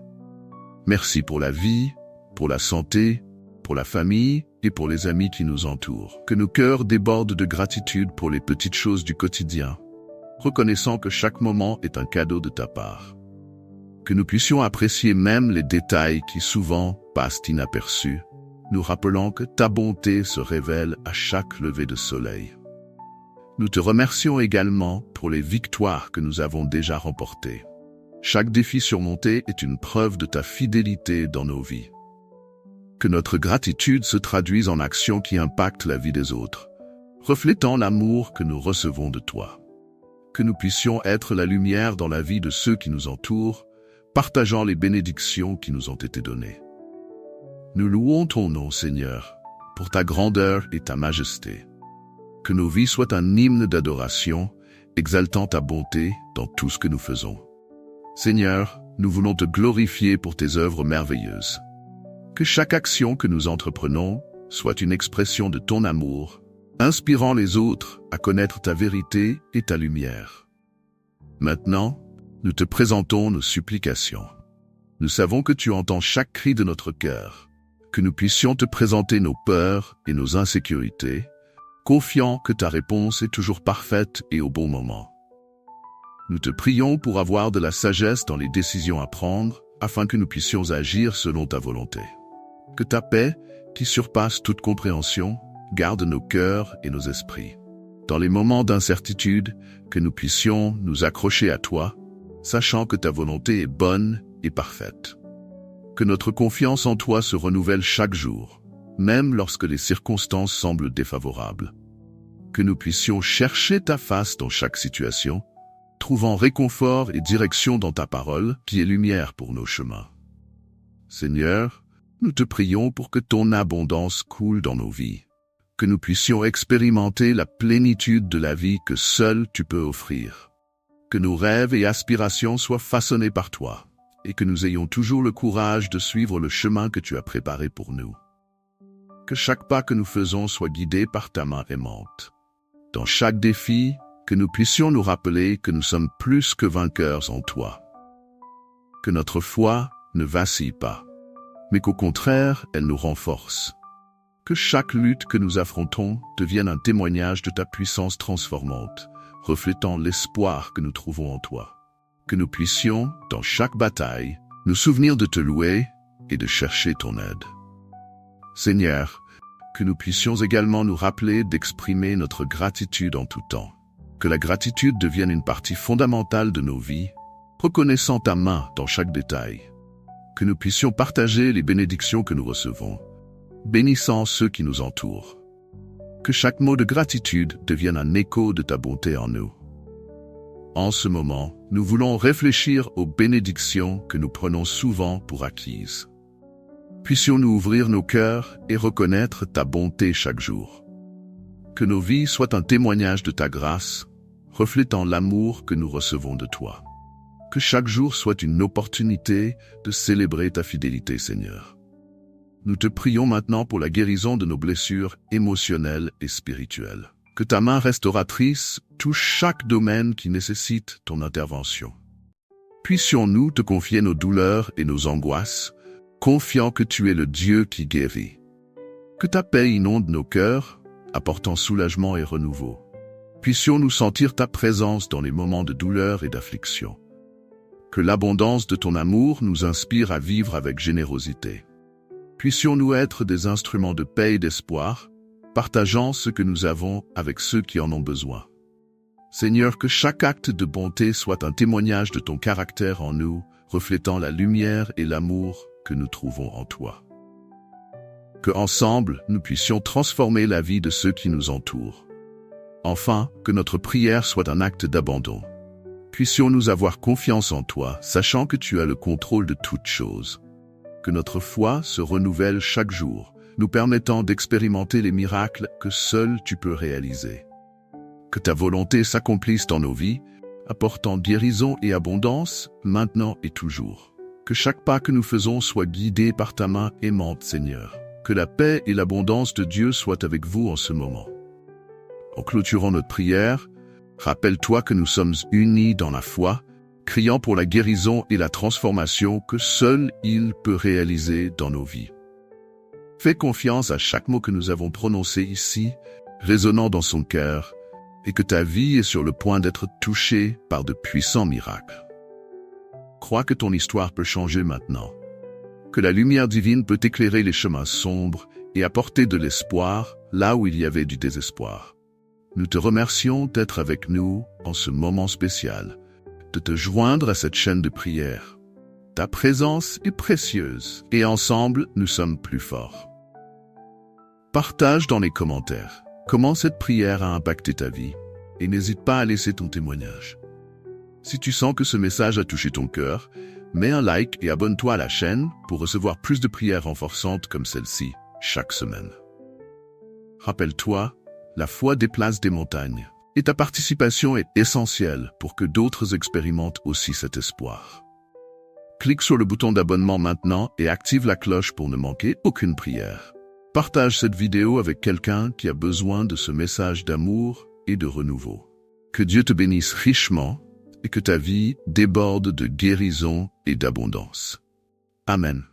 Merci pour la vie, pour la santé, pour la famille et pour les amis qui nous entourent. Que nos cœurs débordent de gratitude pour les petites choses du quotidien, reconnaissant que chaque moment est un cadeau de ta part. Que nous puissions apprécier même les détails qui souvent passent inaperçus, nous rappelant que ta bonté se révèle à chaque lever de soleil. Nous te remercions également pour les victoires que nous avons déjà remportées. Chaque défi surmonté est une preuve de ta fidélité dans nos vies. Que notre gratitude se traduise en actions qui impactent la vie des autres, reflétant l'amour que nous recevons de toi. Que nous puissions être la lumière dans la vie de ceux qui nous entourent, partageant les bénédictions qui nous ont été données. Nous louons ton nom, Seigneur, pour ta grandeur et ta majesté. Que nos vies soient un hymne d'adoration, exaltant ta bonté dans tout ce que nous faisons. Seigneur, nous voulons te glorifier pour tes œuvres merveilleuses. Que chaque action que nous entreprenons soit une expression de ton amour, inspirant les autres à connaître ta vérité et ta lumière. Maintenant, nous te présentons nos supplications. Nous savons que tu entends chaque cri de notre cœur, que nous puissions te présenter nos peurs et nos insécurités, confiants que ta réponse est toujours parfaite et au bon moment. Nous te prions pour avoir de la sagesse dans les décisions à prendre, afin que nous puissions agir selon ta volonté. Que ta paix, qui surpasse toute compréhension, garde nos cœurs et nos esprits. Dans les moments d'incertitude, que nous puissions nous accrocher à toi, sachant que ta volonté est bonne et parfaite. Que notre confiance en toi se renouvelle chaque jour, même lorsque les circonstances semblent défavorables. Que nous puissions chercher ta face dans chaque situation, trouvant réconfort et direction dans ta parole qui est lumière pour nos chemins. Seigneur, nous te prions pour que ton abondance coule dans nos vies, que nous puissions expérimenter la plénitude de la vie que seul tu peux offrir, que nos rêves et aspirations soient façonnés par toi, et que nous ayons toujours le courage de suivre le chemin que tu as préparé pour nous. Que chaque pas que nous faisons soit guidé par ta main aimante. Dans chaque défi, que nous puissions nous rappeler que nous sommes plus que vainqueurs en toi. Que notre foi ne vacille pas, mais qu'au contraire, elle nous renforce. Que chaque lutte que nous affrontons devienne un témoignage de ta puissance transformante, reflétant l'espoir que nous trouvons en toi. Que nous puissions, dans chaque bataille, nous souvenir de te louer et de chercher ton aide. Seigneur, que nous puissions également nous rappeler d'exprimer notre gratitude en tout temps. Que la gratitude devienne une partie fondamentale de nos vies, reconnaissant ta main dans chaque détail. Que nous puissions partager les bénédictions que nous recevons, bénissant ceux qui nous entourent. Que chaque mot de gratitude devienne un écho de ta bonté en nous. En ce moment, nous voulons réfléchir aux bénédictions que nous prenons souvent pour acquises. Puissions-nous ouvrir nos cœurs et reconnaître ta bonté chaque jour. Que nos vies soient un témoignage de ta grâce, reflétant l'amour que nous recevons de toi. Que chaque jour soit une opportunité de célébrer ta fidélité, Seigneur. Nous te prions maintenant pour la guérison de nos blessures émotionnelles et spirituelles. Que ta main restauratrice touche chaque domaine qui nécessite ton intervention. Puissions-nous te confier nos douleurs et nos angoisses, confiant que tu es le Dieu qui guérit. Que ta paix inonde nos cœurs, apportant soulagement et renouveau. Puissions-nous sentir ta présence dans les moments de douleur et d'affliction. Que l'abondance de ton amour nous inspire à vivre avec générosité. Puissions-nous être des instruments de paix et d'espoir, partageant ce que nous avons avec ceux qui en ont besoin. Seigneur, que chaque acte de bonté soit un témoignage de ton caractère en nous, reflétant la lumière et l'amour que nous trouvons en toi. Que ensemble, nous puissions transformer la vie de ceux qui nous entourent. Enfin, que notre prière soit un acte d'abandon. Puissions-nous avoir confiance en toi, sachant que tu as le contrôle de toutes choses. Que notre foi se renouvelle chaque jour, nous permettant d'expérimenter les miracles que seul tu peux réaliser. Que ta volonté s'accomplisse dans nos vies, apportant guérison et abondance, maintenant et toujours. Que chaque pas que nous faisons soit guidé par ta main aimante, Seigneur. Que la paix et l'abondance de Dieu soient avec vous en ce moment. En clôturant notre prière, rappelle-toi que nous sommes unis dans la foi, criant pour la guérison et la transformation que seul il peut réaliser dans nos vies. Fais confiance à chaque mot que nous avons prononcé ici, résonnant dans son cœur, et que ta vie est sur le point d'être touchée par de puissants miracles. Crois que ton histoire peut changer maintenant, que la lumière divine peut éclairer les chemins sombres et apporter de l'espoir là où il y avait du désespoir. Nous te remercions d'être avec nous en ce moment spécial, de te joindre à cette chaîne de prière. Ta présence est précieuse et ensemble, nous sommes plus forts. Partage dans les commentaires comment cette prière a impacté ta vie et n'hésite pas à laisser ton témoignage. Si tu sens que ce message a touché ton cœur, mets un like et abonne-toi à la chaîne pour recevoir plus de prières renforçantes comme celle-ci chaque semaine. Rappelle-toi, la foi déplace des montagnes. Et ta participation est essentielle pour que d'autres expérimentent aussi cet espoir. Clique sur le bouton d'abonnement maintenant et active la cloche pour ne manquer aucune prière. Partage cette vidéo avec quelqu'un qui a besoin de ce message d'amour et de renouveau. Que Dieu te bénisse richement et que ta vie déborde de guérison et d'abondance. Amen.